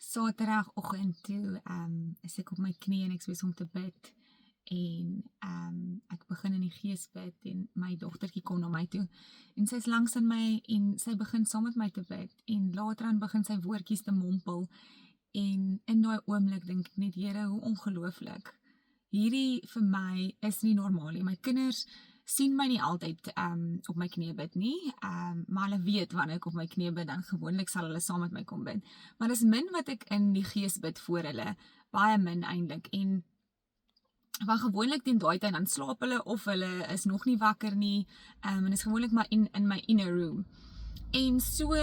Saterdagoggend toe is ek op my knie en ek is besig om te bid en ek begin in die gees bid en my dogtertjie kom na my toe en sy is langs in my en sy begin saam met my te bid en later aan begin sy woordjies te mompel en in daai oomblik dink ek net, Here, hoe ongelooflik. Hierdie vir my is nie normaal nie. My kinders sien my nie altyd op my knie bid nie, maar hulle weet wanneer ek op my knie bid, dan gewoonlik sal hulle saam met my kom bid. Maar dis min wat ek in die gees bid voor hulle, baie min eintlik, en van gewoonlik teen daai tyd dan slaap hulle of hulle is nog nie wakker nie, en is gewoonlik maar in my inner room. En so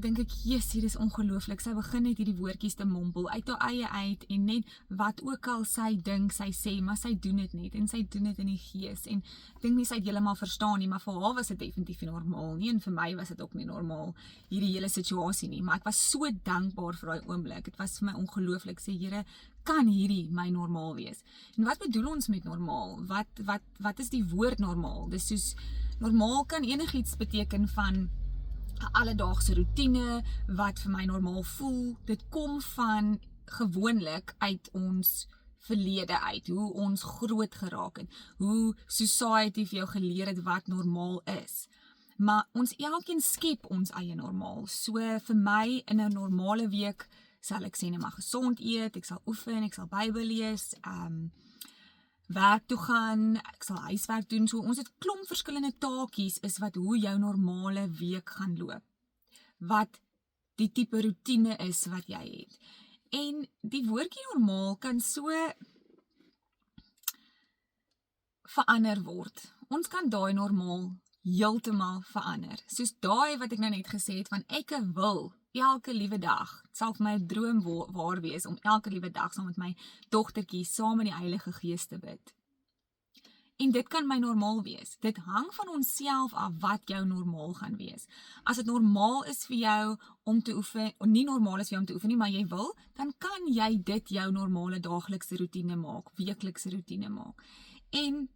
dink ek, Jesus, hier is ongelooflik. Sy begin net hierdie woordjies te mompel uit haar eie uit en net wat ook al sy dink, sy sê, maar sy doen dit net en sy doen dit in die gees. En ek dink nie sy het heeltemal verstaan nie, maar vir haar was dit definitief nie normaal nie en vir my was dit ook nie normaal hierdie hele situasie nie. Maar ek was so dankbaar vir daai oomblik. Dit was vir my ongelooflik. Sê, Here, kan hierdie my normaal wees? En wat bedoel ons met normaal? Wat is die woord normaal? Dis soos normaal kan enigiets beteken van 'n alledaagse roetine wat vir my normaal voel. Dit kom van gewoonlik uit ons verlede uit, hoe ons groot geraak het, hoe society vir jou geleer het wat normaal is. Maar ons elkeen skep ons eie normaal. So vir my in 'n normale week sal ek sê net maar gesond eet, ek sal oefen, ek sal Bybel lees, werk toe gaan, ek sal huiswerk doen, so ons het klomp verskillende taakies is wat hoe jou normale week gaan loop. Wat die tipe roetine is wat jy het. En die woordjie normaal kan so verander word. Ons kan daai normaal heeltemal verander. Soos daai wat ek nou net gesê het van ek wil elke liewe dag, het sal vir my 'n droom waar wees om elke liewe dag saam met my dogtertjie saam in die Heilige Gees te bid. En dit kan my normaal wees. Dit hang van onsself af wat jou normaal gaan wees. As dit normaal is vir jou om te oefen, of nie normaal is vir jou om te oefen nie, maar jy wil, dan kan jy dit jou normale daaglikse roetine maak, weeklikse roetine maak. En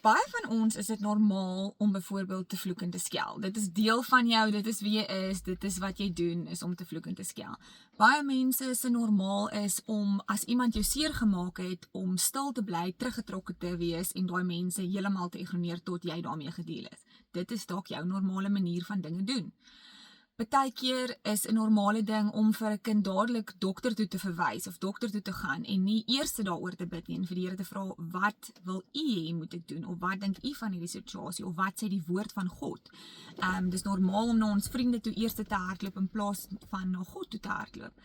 baie van ons is dit normaal om byvoorbeeld te vloek en te skel. Dit is deel van jou, dit is wie jy is, dit is wat jy doen, is om te vloek en te skel. Baie mense se normaal is om, as iemand jou seer gemaak het, om stil te bly, teruggetrokke te wees en daai mense heeltemal te ignoreer tot jy daarmee gedeel is. Dit is dalk jou normale manier van dinge doen. Partykeer is 'n normale ding om vir 'n kind dadelik dokter toe te verwys of dokter toe te gaan en nie eers daaroor te bid nie en vir die Here te vra, wat wil U hê moet ek doen of wat dink U van hierdie situasie of wat sê die woord van God. Dis normaal om na ons vriende toe eers te hardloop in plaas van na God toe te hardloop.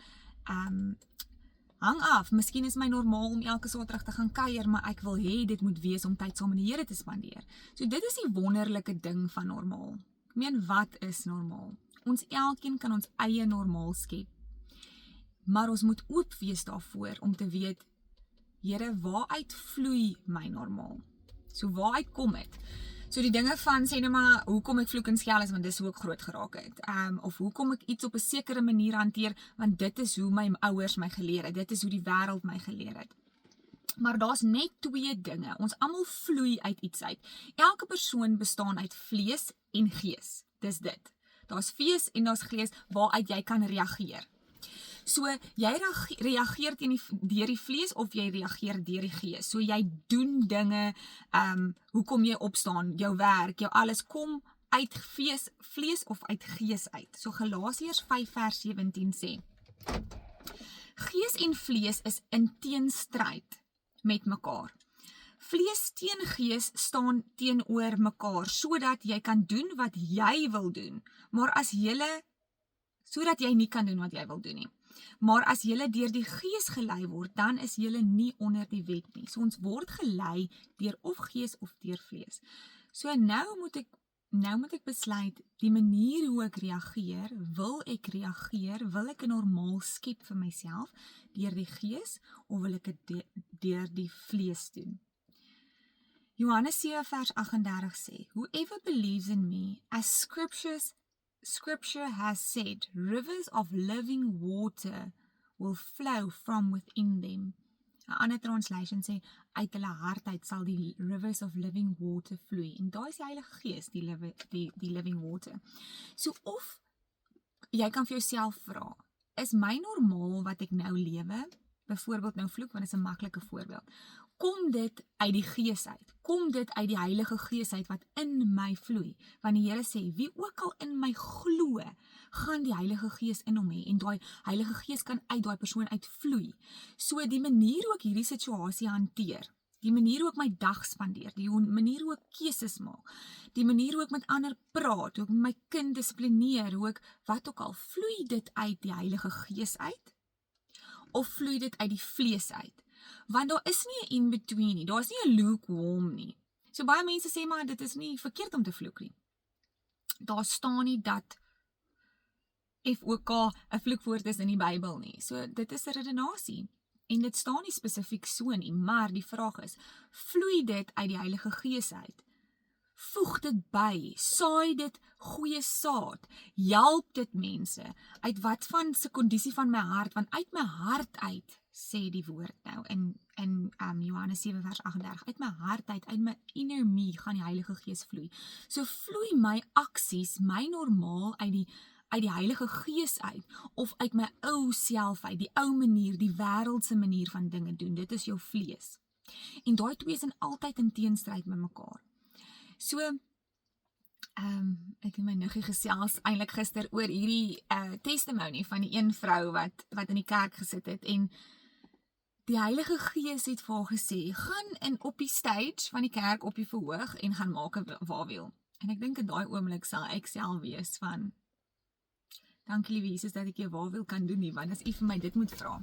Hang af, miskien is my normaal om elke Saterdag te gaan kuier, maar ek wil hê dit moet wees om tyd saam met die Here te spandeer. So dit is die wonderlike ding van normaal. Ek meen, wat is normaal? Ons elkeen kan ons eie normaal skep. Maar ons moet oop wees daarvoor om te weet, Here, waaruit vloei my normaal? So waaruit kom dit? So die dinge van, sê nou maar, hoekom ek vloek en skel is, want dis hoe ek groot geraak het. Of hoekom ek iets op 'n sekere manier hanteer, want dit is hoe my ouers my geleer het. Dit is hoe die wêreld my geleer het. Maar daar's net twee dinge. Ons almal vloei uit iets uit. Elke persoon bestaan uit vlees en gees. Dis dit. Daar's vlees en daar's gees waaruit jy kan reageer. So jy reageer deur die vlees of jy reageer deur die gees. So jy doen dinge, hoekom jy opstaan, jou werk, jou alles kom uit vlees of uit gees uit. So Galasiërs 5 vers 17 sê, gees en vlees is in teenstryd met mekaar. Vlees teen gees staan teenoor mekaar, sodat jy kan doen wat jy wil doen, maar as jylle, sodat jy nie kan doen wat jy wil doen nie. Maar as jylle deur die gees gelei word, dan is jylle nie onder die wet nie. So ons word gelei deur of gees of deur vlees. So nou moet ek besluit, die manier hoe ek reageer, wil ek 'n normaal skep vir myself, deur die gees, of wil ek dit deur die vlees doen? Johannes 7 vers 38 sê, whoever believes in me, as scripture has said, rivers of living water will flow from within them. 'n ander translation sê, uit hulle hart uit sal die rivers of living water vloei. En daar is die Heilige Gees, die living water. So of jy kan vir jouself vra, is my normaal wat ek nou lewe, byvoorbeeld nou vloek, want dit is 'n maklike voorbeeld, kom dit uit die Gees uit, kom dit uit die Heilige Gees uit wat in my vloei, want die Here sê, wie ook al in my glo, gaan die Heilige Gees in hom hê, en daai Heilige Gees kan uit daai persoon uitvloei. So die manier hoe ek hierdie situasie hanteer, die manier hoe ek my dag spandeer, die manier hoe ek keuses maak, die manier hoe ek met ander praat, hoe ek my kind dissiplineer, hoe ek wat ook al, vloei dit uit die Heilige Gees uit, of vloei dit uit die vlees uit? Want daar is nie 'n in-between nie, daar is nie 'n lukewarm nie. So baie mense sê maar, dit is nie verkeerd om te vloek nie. Daar staan nie dat FOK 'n vloekwoord is in die Bybel nie. So dit is 'n redenasie. En dit staan nie spesifiek so nie, maar die vraag is, vloei dit uit die Heilige Gees uit? Voeg dit by, saai dit goeie saad, help dit mense, uit wat van se kondisie van my hart, want uit my hart uit, sê die woord nou, in Johannes 7 vers 38, uit my hart uit my inner me, gaan die Heilige Gees vloei. So vloei my aksies, my normaal uit die Heilige Gees uit, of uit my ou self uit, die ou manier, die wêreldse manier van dinge doen, dit is jou vlees. En daai twee is altyd in teenstryd met mekaar. So, ek het my niggie gesels eintlik gister oor hierdie testimony van die een vrou wat in die kerk gesit het, en die Heilige Gees het vir haar gesê, gaan in op die stage van die kerk op die verhoog en gaan maak 'n wawiel. En ek dink in daai oomblik sal ek self wees van, dankie liewe Jesus dat ek jou wawiel kan doen nie, want as u vir my dit moet vra.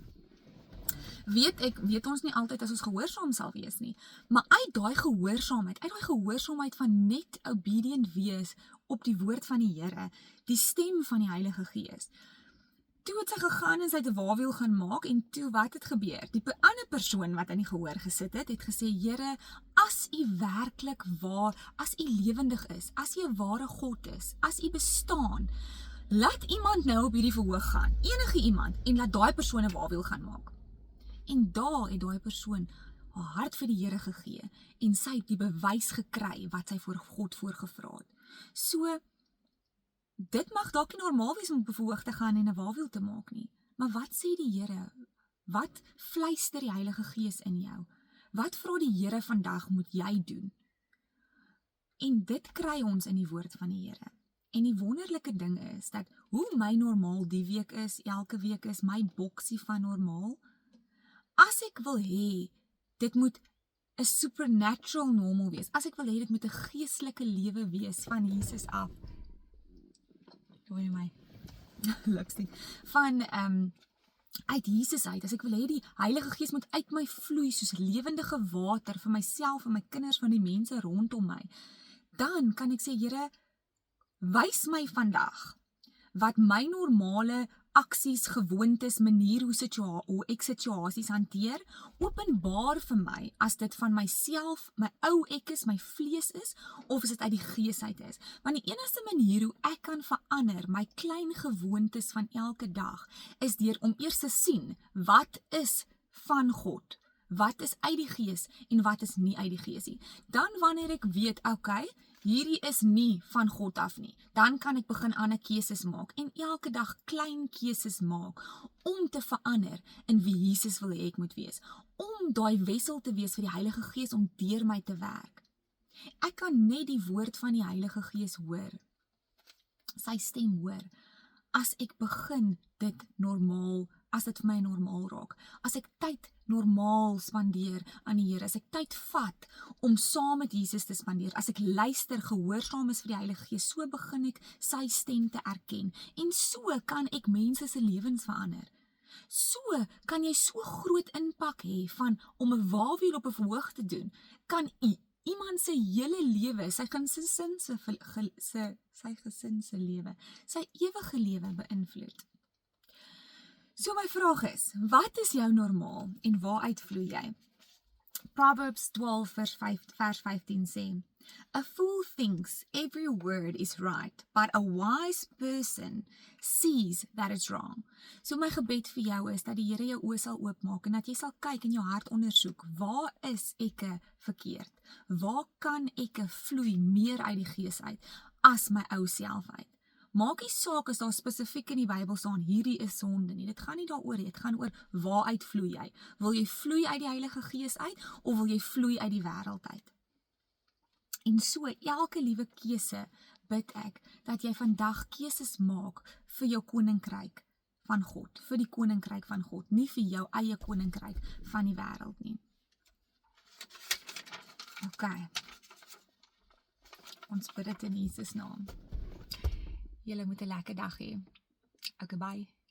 Weet ons nie altyd as ons gehoorsaam sal wees nie, maar uit daai gehoorsaamheid van net obedient wees op die woord van die Here, die stem van die Heilige Gees. Toe het sy gegaan en sy het 'n wawiel gaan maak, en toe wat het gebeur? Die ander persoon wat in die gehoor gesit het gesê, Here, as u werklik waar, as u lewendig is, as u 'n ware God is, as u bestaan, laat iemand nou op hierdie verhoog gaan, enige iemand, en laat daai persoon 'n wawiel gaan maak. En daar het daai persoon haar hart vir die Here gegee, en sy het die bewys gekry wat sy voor God voorgevra het. So, dit mag dalk nie normaal wees om op 'n verhoog te gaan en 'n wawiel te maak nie, maar wat sê die Here? Wat fluister die Heilige Gees in jou? Wat vra die Here vandag moet jy doen? En dit kry ons in die woord van die Here. En die wonderlike ding is, dat hoe my normaal die week is, elke week is, my boksie van normaal, as ek wil hê, dit moet 'n supernatural normal wees, as ek wil hê, dit moet 'n geestelike lewe wees van Jesus af, van uit Jesus uit, as ek wil hê, die Heilige Gees moet uit my vloei, soos lewendige water, vir myself, en my kinders, van die mense rondom my, dan kan ek sê, Here, wys my vandag, wat my normale aksies, gewoontes, manier hoe ek situasies hanteer, openbaar vir my, as dit van myself, my ou ek is, my vlees is, of as dit uit die Gees uit is. Want die enigste manier hoe ek kan verander, my klein gewoontes van elke dag, is deur om eers te sien, wat is van God, wat is uit die Gees, en wat is nie uit die Gees nie. Dan wanneer ek weet, okay, hierdie is nie van God af nie, dan kan ek begin ander keuses maak, en elke dag klein keuses maak, om te verander in wie Jesus wil hê ek moet wees, om daai wessel te wees vir die Heilige Gees om deur my te werk. Ek kan net die woord van die Heilige Gees hoor, sy stem hoor, as ek begin dit normaal, as dit vir my normaal raak, as ek tyd normaal spandeer aan die Here, as ek tyd vat om saam met Jesus te spandeer, as ek luister, gehoorsaam is vir die Heilige Gees, so begin ek sy stem te erken, en so kan ek mense se lewens verander. So kan jy so groot impak hê van om 'n wawiel op 'n verhoog te doen, kan iemand se hele lewe, sy gesin se lewe, sy ewige lewe beïnvloed. So my vraag is, wat is jou normaal en waaruit vloei jy? Proverbs 12 vers 15 sê, A fool thinks every word is right, but a wise person sees that it's wrong. So my gebed vir jou is, dat die Here jou oë sal oopmaak, en dat jy sal kyk en jou hart ondersoek, waar is ek verkeerd? Waar kan ek vloei meer uit die Gees uit, as my ou self uit? Maak nie saak as daar spesifiek in die Bybel staan, hierdie is sonde nie. Dit gaan nie daaroor nie, dit gaan oor waaruit vloei jy. Wil jy vloei uit die Heilige Gees uit, of wil jy vloei uit die wêreld uit? En so, elke liewe keuse bid ek, dat jy vandag keuses maak vir jou koninkryk van God, vir die koninkryk van God, nie vir jou eie koninkryk van die wêreld nie. OK. Ons bid dit in Jesus naam. Julle moet 'n lekker dag hê. OK, bye.